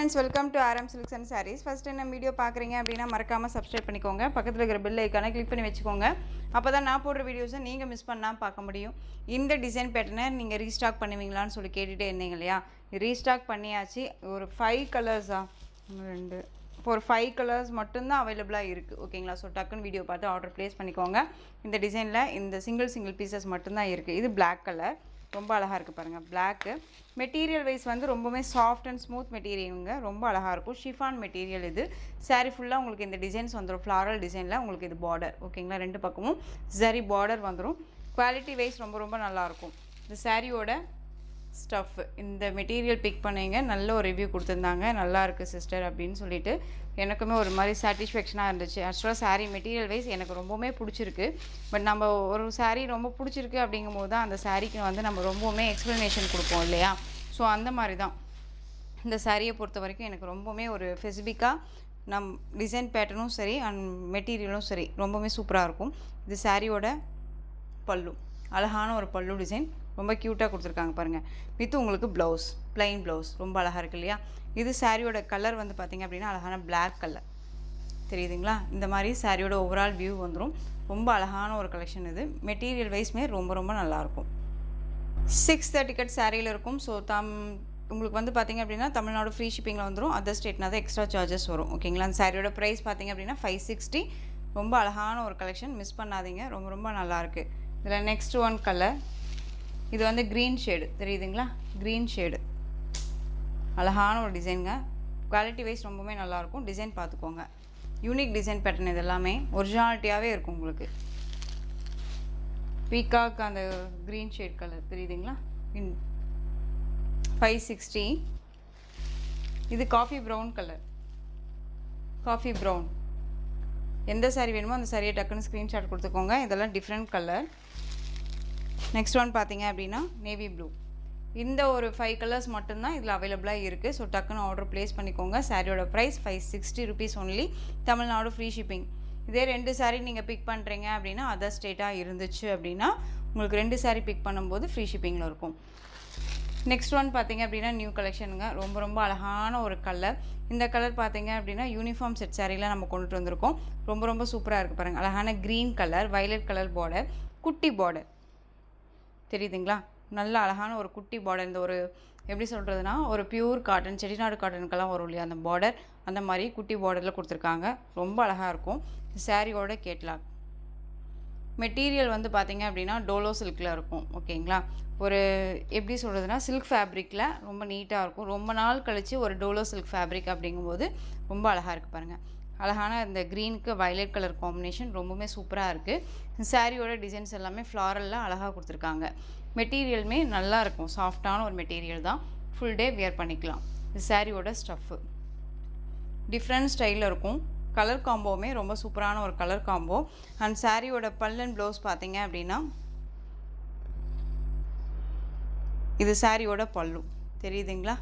friends, welcome to RM Silks and Sarees. First time நம்ம video பார்க்குறீங்க அப்படின்னா மறக்காமல் சப்ஸ்கிரைப் பண்ணிக்கோங்க. பக்கத்தில் இருக்கிற பெல் ஐக்கானை கிளிக் பண்ணி வச்சுக்கோங்க. அப்போ தான் நான் போடுற வீடியோஸை நீங்கள் மிஸ் பண்ணாமல் பார்க்க முடியும். இந்த டிசைன் பேட்டர்னை நீங்கள் ரீஸ்டாக் பண்ணுவீங்களான்னு சொல்லி கேட்டுகிட்டே இருந்தீங்க இல்லையா? ரீஸ்டாக் பண்ணியாச்சு. ஒரு 5 கலர்ஸா 2 ஒரு 5 கலர்ஸ் மட்டும்தான் அவைலபிளாக இருக்குது. ஓகேங்களா? ஸோ டக்குன்னு வீடியோ பார்த்து ஆர்டர் ப்ளேஸ் பண்ணிக்கோங்க. இந்த டிசைனில் இந்த சிங்கிள் பீசஸ் மட்டும்தான் இருக்குது. இது பிளாக் கலர், ரொம்ப அழகாக இருக்குது பாருங்கள். பிளாக்கு மெட்டீரியல் வைஸ் வந்து ரொம்பவே சாஃப்ட் அண்ட் ஸ்மூத் மெட்டீரியலுங்க, ரொம்ப அழகாக இருக்கும். ஷிஃபான் மெட்டீரியல் இது. சாரீ ஃபுல்லாக உங்களுக்கு இந்த டிசைன்ஸ் வந்துடும். ஃப்ளாரல் டிசைனில் உங்களுக்கு இது பார்டர். ஓகேங்களா? 2 பக்கமும் சரி பார்டர் வந்துடும். குவாலிட்டி வைஸ் ரொம்ப நல்லாயிருக்கும். இந்த சாரியோட ஸ்டஃப், இந்த மெட்டீரியல் பிக் பண்ணிங்க, நல்ல ஒரு ரிவ்யூ கொடுத்துருந்தாங்க. நல்லா இருக்குது சிஸ்டர் அப்படின்னு சொல்லிட்டு எனக்குமே ஒரு மாதிரி சாட்டிஸ்ஃபேக்ஷனாக இருந்துச்சு. ஆக்சுவலாக சாரீ மெட்டீரியல் வைஸ் எனக்கு ரொம்பவுமே பிடிச்சிருக்கு. பட் நம்ம ஒரு சாரீ ரொம்ப பிடிச்சிருக்கு அப்படிங்கும் போது தான் அந்த சாரீக்கு வந்து நம்ம ரொம்பவுமே எக்ஸ்ப்ளனேஷன் கொடுப்போம் இல்லையா? ஸோ அந்த மாதிரி தான் இந்த சாரியை பொறுத்த வரைக்கும் எனக்கு ரொம்பவுமே ஒரு ஸ்பெசிஃபிக்காக டிசைன் பேட்டர்னும் சரி அண்ட் மெட்டீரியலும் சரி ரொம்பவுமே சூப்பராக இருக்கும். இது சாரியோட பல்லு, அழகான ஒரு பல்லு டிசைன், ரொம்ப க்யூட்டாக கொடுத்துருக்காங்க பாருங்கள். வித் உங்களுக்கு ப்ளவுஸ், ப்ளைன் ப்ளவுஸ், ரொம்ப அழகாக இருக்குது இல்லையா? இது சாரியோட கலர் வந்து பார்த்திங்க அப்படின்னா அழகான பிளாக் கலர் தெரியுதுங்களா? இந்த மாதிரி சாரியோட ஓவரால் வியூ வந்துடும். ரொம்ப அழகான ஒரு கலெக்ஷன் இது. மெட்டீரியல் வைஸ்மே ரொம்ப நல்லாயிருக்கும். 630 கட் சாரியில் இருக்கும். ஸோ உங்களுக்கு வந்து பார்த்திங்க அப்படின்னா தமிழ்நாடு ஃப்ரீ ஷிப்பிங்கில் வந்துடும். அதர் ஸ்டேட்னா தான் எக்ஸ்ட்ரா சார்ஜஸ் வரும். ஓகேங்களா? அந்த சாரியோட ப்ரைஸ் பார்த்திங்க அப்படின்னா 560. ரொம்ப அழகான ஒரு கலெக்ஷன், மிஸ் பண்ணாதீங்க. ரொம்ப நல்லாயிருக்கு. இதில் நெக்ஸ்ட் ஒன் கலர், இது வந்து க்ரீன் ஷேடு தெரியுதுங்களா? க்ரீன் ஷேடு, அழகான ஒரு டிசைனுங்க. குவாலிட்டி வைஸ் ரொம்பவே நல்லாயிருக்கும். டிசைன் பார்த்துக்கோங்க, யூனிக் டிசைன் பேட்டர்ன். இது எல்லாமே ஒரிஜினாலிட்டியாகவே இருக்கும் உங்களுக்கு. பீகாக் அந்த க்ரீன் ஷேட் கலர் தெரியுதுங்களா? 560. இது coffee brown colour, coffee brown. எந்த சாரீ வேணுமோ அந்த சாரியை டக்குன்னு ஸ்க்ரீன்ஷாட் கொடுத்துக்கோங்க. இதெல்லாம் டிஃப்ரெண்ட் கலர். நெக்ஸ்ட் ஒன் பார்த்தீங்க அப்படின்னா நேவி ப்ளூ. இந்த ஒரு 5 கலர்ஸ் மட்டும்தான் இதில் அவைலபிளாக இருக்குது. ஸோ டக்குன்னு ஆர்டர் ப்ளேஸ் பண்ணிக்கோங்க. சாரியோட price 560 rupees only. Tamil Nadu free shipping. இதே 2 சாரீ நீங்கள் பிக் பண்ணுறீங்க அப்படின்னா அதர் ஸ்டேட்டாக இருந்துச்சு அப்படின்னா உங்களுக்கு 2 சாரீ பிக் பண்ணும்போது ஃப்ரீ ஷிப்பிங்கில் இருக்கும். நெக்ஸ்ட் ஒன் பார்த்தீங்க அப்படின்னா நியூ கலெக்ஷனுங்க. ரொம்ப அழகான ஒரு கலர். இந்த கலர் பார்த்தீங்க அப்படின்னா யூனிஃபார்ம் செட் சாரீலாம் நம்ம கொண்டுட்டு வந்திருக்கோம். ரொம்ப சூப்பராக இருக்குது பாருங்கள். அழகான green colour, violet colour border, குட்டி பார்டர் தெரியுதுங்களா? நல்ல அழகான ஒரு குட்டி பார்டர். இந்த ஒரு எப்படி சொல்கிறதுனா ஒரு பியூர் காட்டன், செட்டிநாடு காட்டனுக்கெல்லாம் வரும் இல்லையா அந்த பார்டர், அந்த மாதிரி குட்டி பார்டரில் கொடுத்துருக்காங்க. ரொம்ப அழகாக இருக்கும். சாரியோட கேட்லாக். மெட்டீரியல் வந்து பார்த்திங்க அப்படின்னா டோலோ சில்கில் இருக்கும். ஓகேங்களா? ஒரு எப்படி சொல்கிறதுனா சில்க் ஃபேப்ரிக்கில் ரொம்ப நீட்டாக இருக்கும். ரொம்ப நாள் கழித்து ஒரு டோலோ சில்க் ஃபேப்ரிக் அப்படிங்கும்போது ரொம்ப அழகாக இருக்குது பாருங்கள். அழகான இந்த க்ரீனுக்கு வயலட் கலர் காம்பினேஷன் ரொம்பவுமே சூப்பராக இருக்குது. சாரியோட டிசைன்ஸ் எல்லாமே ஃப்ளாரல்லாம் அழகாக கொடுத்துருக்காங்க. மெட்டீரியலுமே நல்லா இருக்கும். சாஃப்டான ஒரு மெட்டீரியல் தான். ஃபுல் டே வியர் பண்ணிக்கலாம். இது சாரியோட ஸ்டஃப்பு டிஃப்ரெண்ட் ஸ்டைலில் இருக்கும். கலர் காம்போவுமே ரொம்ப சூப்பரான ஒரு கலர் காம்போ. அண்ட் சாரியோட பல்லன் ப்ளவுஸ் பார்த்தீங்க அப்படின்னா இது சாரியோட பல்லு தெரியுதுங்களா?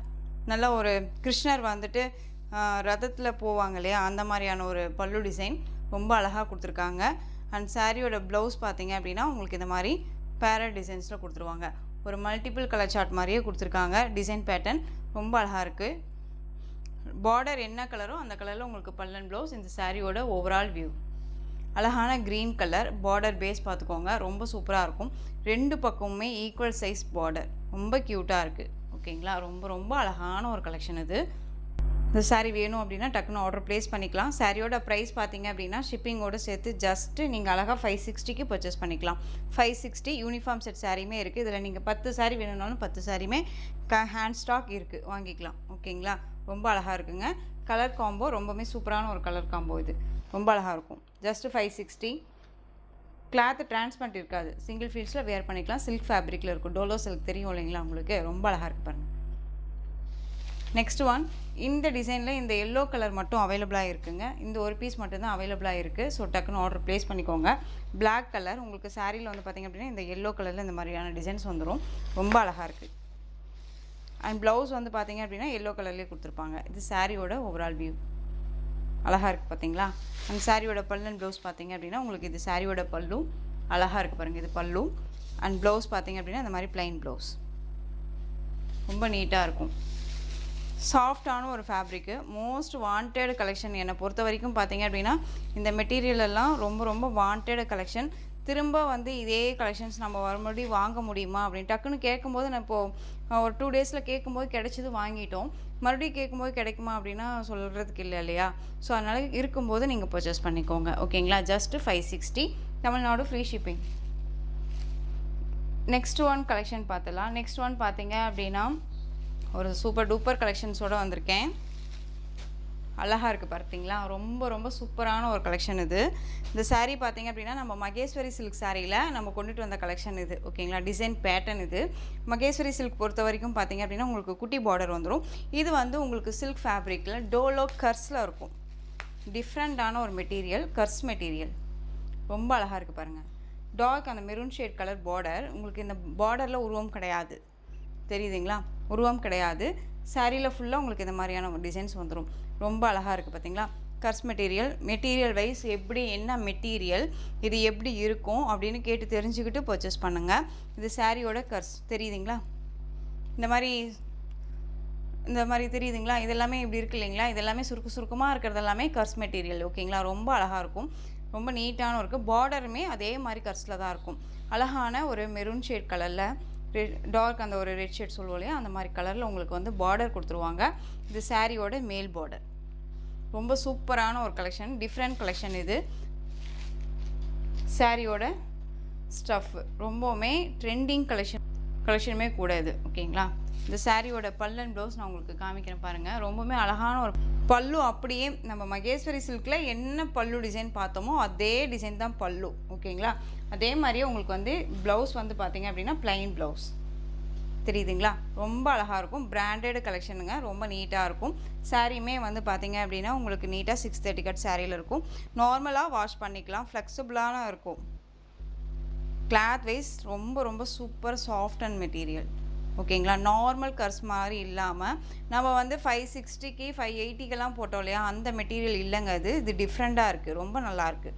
நல்ல ஒரு கிருஷ்ணர் வந்துட்டு ரதத்தில் போவாங்க இல்லையா, அந்த மாதிரியான ஒரு பல்லு டிசைன் ரொம்ப அழகாக கொடுத்துருக்காங்க. அண்ட் சாரியோட ப்ளவுஸ் பார்த்தீங்க அப்படின்னா உங்களுக்கு இந்த மாதிரி பேரட் டிசைன்ஸில் கொடுத்துருவாங்க. ஒரு மல்டிபிள் கலர் சார்ட் மாதிரியே கொடுத்துருக்காங்க. டிசைன் பேட்டர்ன் ரொம்ப அழகாக இருக்குது. பார்டர் என்ன கலரோ அந்த கலரில் உங்களுக்கு பல்லன் ப்ளவுஸ். இந்த சாரியோட ஓவரால் வியூ அழகான க்ரீன் கலர் பார்டர் பேஸ் பார்த்துக்கோங்க. ரொம்ப சூப்பராக இருக்கும். 2 பக்கமுமே ஈக்குவல் சைஸ் பார்டர், ரொம்ப க்யூட்டாக இருக்குது. ஓகேங்களா? ரொம்ப அழகான ஒரு கலெக்ஷன் இது. இந்த சாரீ வேணும் அப்படின்னா டக்குன்னு ஆர்டர் ப்ளேஸ் பண்ணிக்கலாம். சாரியோட ப்ரைஸ் பார்த்தீங்க அப்படின்னா ஷிப்பிங்கோடு சேர்த்து ஜஸ்ட்டு நீங்கள் அழகாக 560க்கு பர்ச்சேஸ் பண்ணிக்கலாம். 560 யூனிஃபார்ம் செட் சாரியுமே இருக்குது. இதில் நீங்கள் 10 சாரீ வேணும்னாலும் 10 சாரியுமே ஹேண்ட் ஸ்டாக் இருக்குது, வாங்கிக்கலாம். ஓகேங்களா? ரொம்ப அழகாக இருக்குங்க. கலர் காம்போ ரொம்பவுமே சூப்பரான ஒரு கலர் காம்போ. இது ரொம்ப அழகாக இருக்கும். ஜஸ்ட்டு 560. கிளாத்து டிரான்ஸ்பரண்ட் இருக்காது. சிங்கிள் ஃபீல்ஸில் வேர் பண்ணிக்கலாம். சில்க் ஃபேப்ரிக்கில் இருக்கும். டோலோ சில்க் தெரியும் இல்லைங்களா உங்களுக்கு? ரொம்ப அழகாக இருக்குது பாருங்கள். நெக்ஸ்ட் ஒன், இந்த டிசைனில் இந்த எல்லோ கலர் மட்டும் அவைலபிளாக இருக்குங்க. இந்த ஒரு பீஸ் மட்டும்தான் அவைலபிளாக இருக்குது. ஸோ டக்குன்னு ஆர்டர் ப்ளேஸ் பண்ணிக்கோங்க. பிளாக் கலர் உங்களுக்கு சாரியில் வந்து பார்த்திங்க அப்படின்னா இந்த எல்லோ கலரில் இந்த மாதிரியான டிசைன்ஸ் வந்துடும். ரொம்ப அழகாக இருக்குது. அண்ட் ப்ளவுஸ் வந்து பார்த்திங்க அப்படின்னா எல்லோ கலர்லேயே கொடுத்துருப்பாங்க. இது சாரியோட ஓவரால் வியூ அழகாக இருக்குது பார்த்தீங்களா? அந்த சாரியோட பல்லு அண்ட் ப்ளவுஸ் பார்த்திங்க அப்படின்னா உங்களுக்கு இது சாரியோட பல்லு அழகாக இருக்குது பாருங்கள். இது பல்லு அண்ட் ப்ளவுஸ் பார்த்திங்க அப்படின்னா இந்த மாதிரி ப்ளைன் ப்ளவுஸ் ரொம்ப நீட்டாக இருக்கும். சாஃப்டான ஒரு ஃபேப்ரிக்கு, மோஸ்ட் வாண்டட் கலெக்ஷன். என்னை பொறுத்த வரைக்கும் பார்த்தீங்க அப்படின்னா இந்த மெட்டீரியல் எல்லாம் ரொம்ப ரொம்ப வாண்டட் கலெக்ஷன். திரும்ப வந்து இதே கலெக்ஷன்ஸ் நம்ம மறுபடியும் வாங்க முடியுமா அப்படின்னு டக்குன்னு கேட்கும்போது, நான் இப்போது ஒரு 2 டேஸில் கேட்கும்போது கிடைச்சது வாங்கிட்டோம். மறுபடியும் கேட்கும்போது கிடைக்குமா அப்படின்னா சொல்கிறதுக்கு இல்லை இல்லையா? ஸோ அதனால் இருக்கும்போது நீங்கள் பர்ச்சேஸ் பண்ணிக்கோங்க. ஓகேங்களா? Just 560, Tamil Nadu free shipping. Next one collection பார்த்துலாம். நெக்ஸ்ட் ஒன் பார்த்தீங்க அப்படின்னா ஒரு சூப்பர் டூப்பர் கலெக்ஷன்ஸோடு வந்திருக்கேன். அழகாக இருக்குது பார்த்தீங்களா? ரொம்ப ரொம்ப சூப்பரான ஒரு கலெக்ஷன் இது. இந்த சாரீ பார்த்தீங்க அப்படின்னா நம்ம மகேஸ்வரி சில்க் சாரியில் நம்ம கொண்டுட்டு வந்த கலெக்ஷன் இது. ஓகேங்களா? டிசைன் பேட்டர்ன் இது. மகேஸ்வரி சில்க் பொறுத்த வரைக்கும் பார்த்தீங்க அப்படின்னா உங்களுக்கு குட்டி பார்டர் வந்துடும். இது வந்து உங்களுக்கு சில்க் ஃபேப்ரிக்கில் டோலோ கர்ஸில் இருக்கும். டிஃப்ரெண்ட்டான ஒரு மெட்டீரியல், கர்ஸ் மெட்டீரியல். ரொம்ப அழகாக இருக்குது பாருங்கள். டார்க் அந்த மெரூன் ஷேட் கலர் பார்டர். உங்களுக்கு இந்த பார்டரில் உருவம் கிடையாது, தெரியுதுங்களா? உருவம் கிடையாது. சாரியில் ஃபுல்லாக உங்களுக்கு இந்த மாதிரியான டிசைன்ஸ் வந்துடும். ரொம்ப அழகாக இருக்குது பார்த்தீங்களா? கர்ஸ் மெட்டீரியல். மெட்டீரியல் வைஸ் எப்படி, என்ன மெட்டீரியல், இது எப்படி இருக்கும் அப்படின்னு கேட்டு தெரிஞ்சுக்கிட்டு பர்ச்சேஸ் பண்ணுங்கள். இது சாரியோட கர்ஸ் தெரியுதுங்களா? இந்த மாதிரி தெரியுதுங்களா? இதெல்லாமே இப்படி இருக்குது இல்லைங்களா? இதெல்லாமே சுருக்கமாக இருக்கிறது எல்லாமே கர்ஸ் மெட்டீரியல். ஓகேங்களா? ரொம்ப அழகாக இருக்கும். ரொம்ப நீட்டான இருக்குது. பார்டருமே அதே மாதிரி கர்ஸில் தான் இருக்கும். அழகான ஒரு மெரூன் ஷேட் கலரில் டார்க் அந்த ஒரு ரெட் ஷேட் சொல்லுவோம் இல்லையா, அந்த மாதிரி கலரில் உங்களுக்கு வந்து பார்டர் கொடுத்துருவாங்க. இது சாரியோட மேல் பார்டர். ரொம்ப சூப்பரான ஒரு கலெக்ஷன், டிஃப்ரெண்ட் கலெக்ஷன் இது. சாரியோட ஸ்டஃப் ரொம்பவுமே ட்ரெண்டிங் கலெக்ஷனுமே கூட இது. ஓகேங்களா? இந்த சாரியோட பல்லன் ப்ளவுஸ் நான் உங்களுக்கு காமிக்கிறேன் பாருங்கள். ரொம்பவுமே அழகான ஒரு பல்லு. அப்படியே நம்ம மகேஸ்வரி சில்கில் என்ன பல்லு டிசைன் பார்த்தோமோ அதே டிசைன் தான் பல்லு. ஓகேங்களா? அதே மாதிரியே உங்களுக்கு வந்து ப்ளவுஸ் வந்து பார்த்தீங்க அப்படின்னா ப்ளைன் ப்ளவுஸ். தெரியுதுங்களா? ரொம்ப அழகாக இருக்கும். பிராண்டட் கலெக்ஷனுங்க. ரொம்ப நீட்டாக இருக்கும். சாரியுமே வந்து பார்த்தீங்க அப்படின்னா உங்களுக்கு நீட்டாக 630 கட் சாரியில் இருக்கும். நார்மலாக வாஷ் பண்ணிக்கலாம். ஃப்ளெக்சிபிளான இருக்கும். கிளாத் வைஸ் ரொம்ப ரொம்ப சூப்பர் சாஃப்ட் அண்ட் மெட்டீரியல். ஓகேங்களா? நார்மல் கர்ஸ் மாதிரி இல்லாமல் நம்ம வந்து 560க்கு 580க்கெல்லாம் போட்டோம் இல்லையா, அந்த மெட்டீரியல் இல்லைங்க. இது டிஃப்ரெண்ட்டாக இருக்குது. ரொம்ப நல்லாயிருக்கு.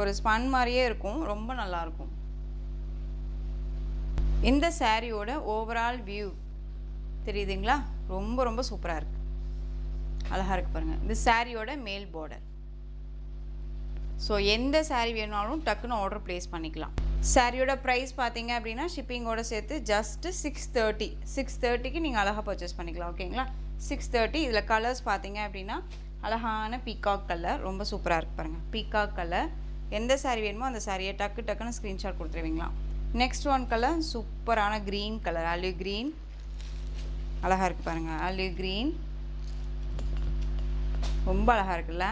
ஒரு ஸ்பன் மாதிரியே இருக்கும். ரொம்ப நல்லாயிருக்கும். இந்த சாரியோட ஓவரால் வியூ தெரியுதுங்களா? ரொம்ப ரொம்ப சூப்பராக இருக்குது. அழகாக இருக்குது பாருங்கள். இந்த சாரியோட மேல் பார்டர். ஸோ எந்த சாரீ வேணாலும் டக்குன்னு ஆர்டர் ப்ளேஸ் பண்ணிக்கலாம். சாரியோட ப்ரைஸ் பார்த்தீங்க அப்படின்னா ஷிப்பிங்கோடு சேர்த்து ஜஸ்ட்டு 630. 630க்கு நீங்கள் அழகாக பர்ச்சேஸ் பண்ணிக்கலாம். ஓகேங்களா? 630. இதில் கலர்ஸ் பார்த்தீங்க அப்படின்னா அழகான பீகாக் கலர். ரொம்ப சூப்பராக இருக்குது பாருங்கள். Peacock colour. எந்த சாரீ வேணுமோ அந்த சாரியை டக்குன்னு ஸ்க்ரீன்ஷாட் கொடுத்துருவீங்களா. நெக்ஸ்ட் ஒன் கலர் சூப்பரான க்ரீன் கலர். Olive green. அழகாக இருக்குது பாருங்கள். ஆலிவ் க்ரீன் ரொம்ப அழகாக இருக்குல்ல?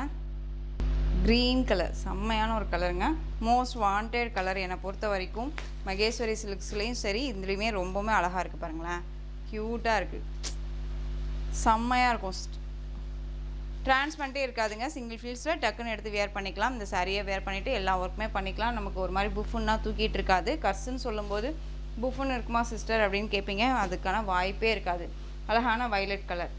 க்ரீன் கலர் செம்மையான ஒரு கலருங்க. மோஸ்ட் வாண்டட் கலர் என்னை பொறுத்த வரைக்கும். மகேஸ்வரி சில்க்ஸ்லேயும் சரி, இதுலேயுமே ரொம்பவுமே அழகாக இருக்குது பாருங்களேன். க்யூட்டாக இருக்குது. செம்மையாக இருக்கும். டிரான்ஸ்பரண்ட்டே இருக்காதுங்க. சிங்கிள் ஃபீல்ஸில் டக்குன்னு எடுத்து வேர் பண்ணிக்கலாம். இந்த சாரியை வேர் பண்ணிவிட்டு எல்லா ஒர்க்குமே பண்ணிக்கலாம். நமக்கு ஒரு மாதிரி புஃபுன்னா தூக்கிட்டு இருக்காது. கர்ஸுன்னு சொல்லும்போது புஃபுன்னு இருக்குமா சிஸ்டர் அப்படின்னு கேட்பீங்க. அதுக்கான வாய்ப்பே இருக்காது. அழகான வயலட் கலர்.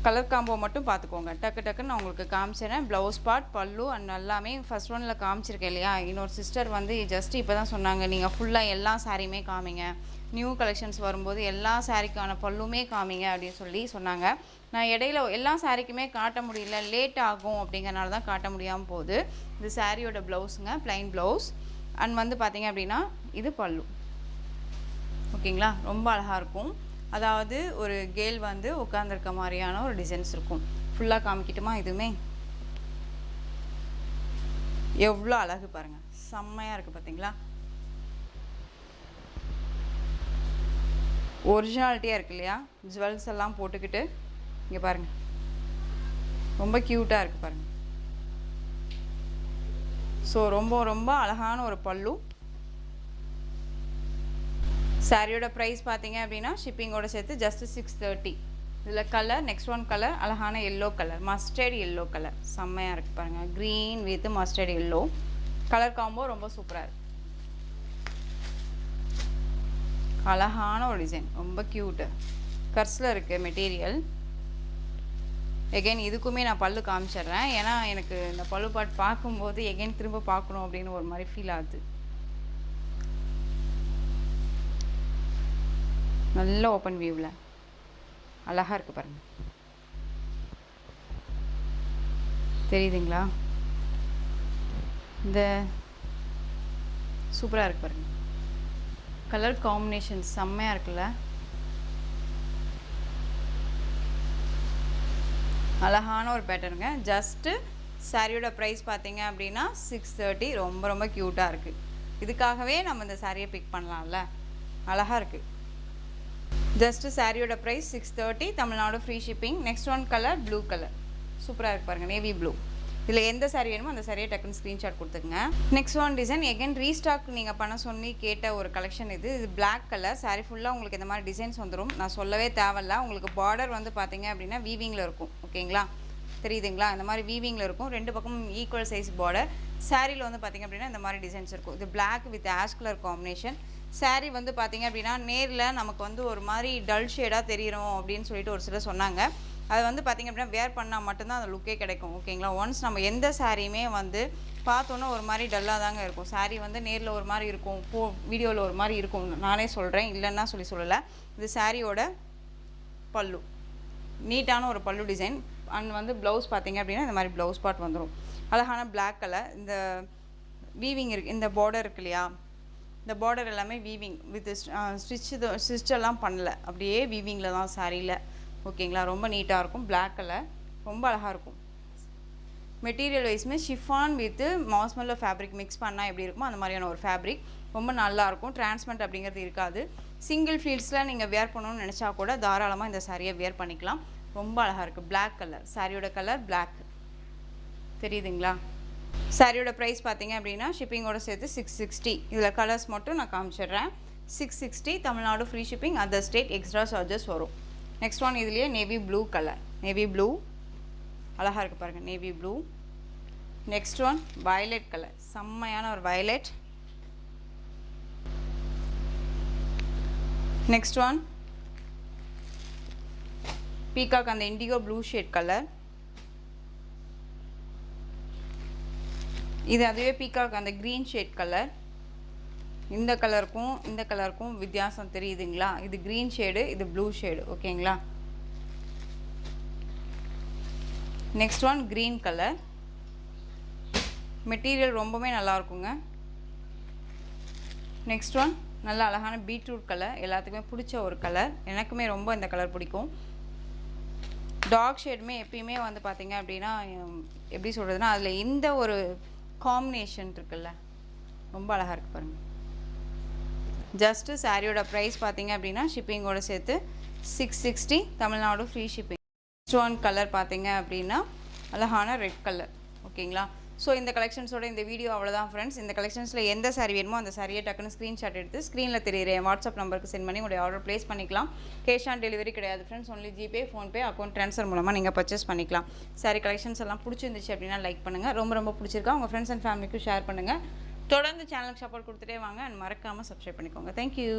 கலர் காம்போ மட்டும் பார்த்துக்கோங்க. டக்குன்னு நான் உங்களுக்கு காமிச்சிடறேன். ப்ளவுஸ் பார்ட், பல்லு அண்ட் எல்லாமே ஃபஸ்ட் ஒன்னில் காமிச்சிருக்கேன் இல்லையா. இன்னொரு சிஸ்டர் வந்து ஜஸ்ட் இப்போ தான் சொன்னாங்க, நீங்கள் ஃபுல்லாக எல்லா சாரியுமே காமிங்க, நியூ கலெக்ஷன்ஸ் வரும்போது எல்லா சாரிக்கான பல்லுமே காமிங்க அப்படின்னு சொல்லி சொன்னாங்க. நான் இடையில எல்லா சாரிக்குமே காட்ட முடியல, லேட் ஆகும் அப்படிங்கிறனால தான் காட்ட முடியாமல் போகுது. இது சாரியோட ப்ளவுஸுங்க, ப்ளைன் ப்ளவுஸ். அண்ட் வந்து பார்த்தீங்க அப்படின்னா இது பல்லு. ஓகேங்களா? ரொம்ப அழகாக இருக்கும். அதாவது ஒரு கேல் வந்து உட்காந்துருக்க மாதிரியான ஒரு டிசைன்ஸ் இருக்கும். ஃபுல்லாக காமிக்கிட்டுமா? இதுவுமே எவ்வளோ அழகு பாருங்கள். செம்மையாக இருக்குது பார்த்தீங்களா? ஒரிஜினாலிட்டியாக இருக்கு இல்லையா? ஜுவல்ஸ் எல்லாம் போட்டுக்கிட்டு இங்கே பாருங்கள். ரொம்ப க்யூட்டாக இருக்குது பாருங்கள். ஸோ ரொம்ப ரொம்ப அழகான ஒரு பல்லு. சாரியோட ப்ரைஸ் பார்த்தீங்க அப்படின்னா ஷிப்பிங்கோட சேர்த்து ஜஸ்ட் 630. இதில் கலர், நெக்ஸ்ட் ஒன் கலர் அழகான yellow colour, mustard yellow colour. செம்மையாக இருக்குது பாருங்கள். Green with mustard yellow colour combo ரொம்ப சூப்பராக இருக்குது. அழகான ஒரு டிசைன், ரொம்ப க்யூட்டு. கர்ஸில் இருக்குது மெட்டீரியல். எகெயின் இதுக்குமே நான் பல்லு காமிச்சிட்றேன். ஏன்னா எனக்கு இந்த பல்லு பாட் பார்க்கும்போது எகெயின் திரும்ப பார்க்கணும் அப்படின்னு ஒரு மாதிரி ஃபீல் ஆகுது. நல்ல ஓப்பன் வியூவில் அழகாக இருக்குது பாருங்கள், தெரியுதுங்களா? இந்த சூப்பராக இருக்குது பாருங்கள், கலர் காம்பினேஷன் செம்மையாக இருக்குல்ல, அழகான ஒரு பேட்டர்னுங்க. ஜஸ்ட்டு சாரியோட ப்ரைஸ் பார்த்தீங்க அப்படின்னா 630. ரொம்ப ரொம்ப க்யூட்டாக இருக்குது. இதுக்காகவே நம்ம இந்த சாரியை பிக் பண்ணலாம்ல, அழகாக இருக்குது. ஜஸ்ட்டு சாரியோட price 630, Tamil Nadu free shipping. Next one colour blue colour, சூப்பராக இருக்குது பாருங்கள், நேவி ப்ளூ. இதில் எந்த சாரி வேணுமோ அந்த சாரியை டக்குன்னு ஸ்க்ரீன்ஷாட் கொடுத்துங்க. Next one design again restock நீங்கள் பண்ண சொல்லி கேட்ட ஒரு கலெக்ஷன் இது. இது பிளாக் கலர் சாரி ஃபுல்லாக உங்களுக்கு இந்த மாதிரி டிசைன்ஸ் வந்துடும். நான் சொல்லவே தேவையில்ல. உங்களுக்கு பார்டர் வந்து பார்த்தீங்க அப்படின்னா வீவிங்கில் இருக்கும். ஓகேங்களா, தெரியுதுங்களா? இந்த மாதிரி வீவிங்கில் இருக்கும். ரெண்டு பக்கமும் ஈக்குவல் சைஸ் பார்டர். சாரியில் வந்து பார்த்தீங்க அப்படின்னா இந்த மாதிரி டிசைன்ஸ் இருக்கும். இது black with ash colour combination. Sari வந்து பார்த்தீங்க அப்படின்னா நேரில் நமக்கு வந்து ஒரு மாதிரி டல் ஷேடாக தெரியும் அப்படின்னு சொல்லிட்டு ஒரு சிலர் சொன்னாங்க. அது வந்து பார்த்திங்க அப்படின்னா வேர் பண்ணால் மட்டும்தான் அந்த லுக்கே கிடைக்கும். ஓகேங்களா, ஒன்ஸ் நம்ம எந்த சாரியுமே வந்து பார்த்தோன்னா ஒரு மாதிரி டல்லாக தாங்க இருக்கும். சாரீ வந்து நேரில் ஒரு மாதிரி இருக்கும், வீடியோவில் ஒரு மாதிரி இருக்கும். நானே சொல்கிறேன், இல்லைன்னா சொல்லலை. இது சாரியோட பல்லு, நீட்டான ஒரு பல்லு டிசைன். அண்ட் வந்து ப்ளவுஸ் பார்த்திங்க அப்படின்னா இந்த மாதிரி ப்ளவுஸ் பார்ட் வந்துடும். அழகான பிளாக் கலர். இந்த வீவிங் இருக்குது, இந்த பார்டர் இருக்கு இல்லையா, இந்த பார்டர் எல்லாமே வீவிங் வித் ஸ்டிச்செல்லாம் பண்ணல, அப்படியே வீவிங்கில் தான் சாரியில். ஓகேங்களா, ரொம்ப நீட்டாக இருக்கும். பிளாக் கலர் ரொம்ப அழகாக இருக்கும். Material வைஸுமே chiffon with மாஸ்மெல்லோ fabric mix பண்ணால் எப்படி இருக்குமோ அந்த மாதிரியான ஒரு ஃபேப்ரிக். ரொம்ப நல்லாயிருக்கும். டிரான்ஸ்பரண்ட் அப்படிங்கிறது இருக்காது. சிங்கிள் ஃபீல்ட்ஸில் நீங்கள் வேர் பண்ணணும்னு நினச்சா கூட தாராளமாக இந்த சாரியை வேர் பண்ணிக்கலாம். ரொம்ப அழகாக இருக்குது. பிளாக் கலர், சாரியோட கலர் பிளாக், தெரியுதுங்களா? சாரியோட ப்ரைஸ் பார்த்தீங்க அப்படின்னா ஷிப்பிங்கோட சேர்த்து 660. இதில் கலர்ஸ் மட்டும் நான் காமிச்சிடுறேன். 660, Tamil Nadu free shipping, other state extra charges வரும். நெக்ஸ்ட் ஒன் இதுலேயே navy blue colour, navy blue அழகாக இருக்குது பாருங்கள், navy blue. Next one violet colour, செம்மையான ஒரு வயலட். நெக்ஸ்ட் ஒன் பீகாக், அந்த இண்டிகோ ப்ளூ ஷேட் கலர். இது அதுவே பீகாக் அந்த க்ரீன் ஷேட் கலர். இந்த கலருக்கும் வித்தியாசம் தெரியுதுங்களா? இது க்ரீன் ஷேடு, இது ப்ளூ ஷேடு. ஓகேங்களா, next one green colour. Material ரொம்பவே நல்லா இருக்குங்க. நெக்ஸ்ட் ஒன் நல்ல அழகான பீட்ரூட் கலர், எல்லாத்துக்குமே பிடிச்ச ஒரு கலர். எனக்குமே ரொம்ப இந்த கலர் பிடிக்கும். டார்க் ஷேடுமே எப்பயுமே வந்து பார்த்தீங்க அப்படின்னா எப்படி சொல்கிறதுனா அதில் இந்த ஒரு காம்பினேஷன் இருக்குல்ல, ரொம்ப அழகாக இருக்குது பாருங்கள். ஜஸ்ட்டு சாரியோட ப்ரைஸ் பார்த்தீங்க அப்படின்னா ஷிப்பிங்கோட சேர்த்து 660, Tamil Nadu free shipping. Next one colour பார்த்தீங்க அப்படின்னா அழகான ரெட் கலர். ஓகேங்களா, ஸோ இந்த கலெக்ஷன்ஸோட இந்த வீடியோ அவ்வளோதான் ஃப்ரெண்ட்ஸ். இந்த கலெக்ஷன்ஸில் எந்த சாரி வேணுமோ அந்த சாரியை டக்குன்னு ஸ்க்ரீன்ஷாட் எடுத்து ஸ்க்ரீனில் தெரியுற என் வாட்ஸ்அப் நம்பருக்கு சென்ட் பண்ணி உங்களுடைய ஆர்டர் ப்ளேஸ் பண்ணிக்கலாம். கேஷ் ஆன் டெலிவரி கிடையாது friends, only GPay, PhonePe, account transfer மூலமாக நீங்கள் பர்ச்சேஸ் பண்ணிக்கலாம். சாரி கலெக்ஷன்ஸ் எல்லாம் பிடிச்சிருந்துச்சு அப்படின்னா லைக் பண்ணுங்கள். ரொம்ப ரொம்ப பிடிச்சிருக்கா உங்கள் ஃப்ரெண்ட்ஸ் அண்ட் ஃபேமிலிக்கும் ஷேர் பண்ணுங்கள். தொடர்ந்து சேனலுக்கு சப்போர்ட் கொடுத்துட்டே வாங்க. அண்ட் மறக்காமல் சப்ஸ்கிரைப் பண்ணிக்கோங்க. தேங்க்யூ.